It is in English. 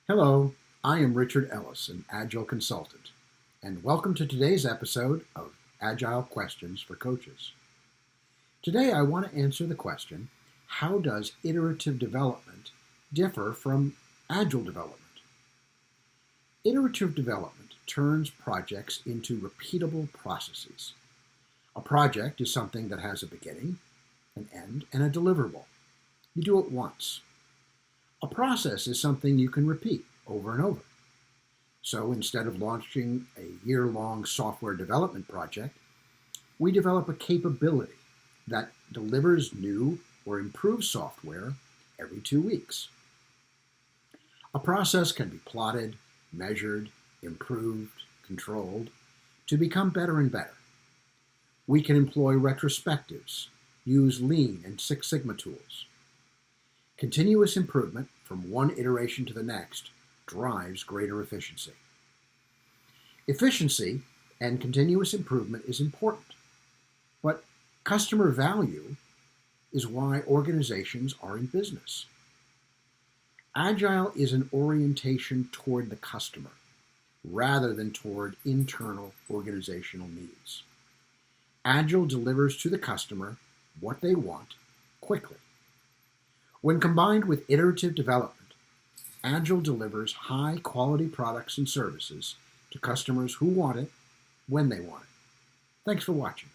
Hello, I am Richard Ellis, an Agile consultant, and welcome to today's episode of Agile Questions for Coaches. Today I want to answer the question, how does iterative development differ from Agile development? Iterative development turns projects into repeatable processes. A project is something that has a beginning, an end, and a deliverable. You do it once. A process is something you can repeat over and over. So instead of launching a year-long software development project, we develop a capability that delivers new or improved software every 2 weeks. A process can be plotted, measured, improved, controlled to become better and better. We can employ retrospectives, use Lean and Six Sigma tools. Continuous improvement from one iteration to the next drives greater efficiency. Efficiency and continuous improvement is important, but customer value is why organizations are in business. Agile is an orientation toward the customer rather than toward internal organizational needs. Agile delivers to the customer what they want quickly. When combined with iterative development, Agile delivers high-quality products and services to customers who want it, when they want it. Thanks for watching.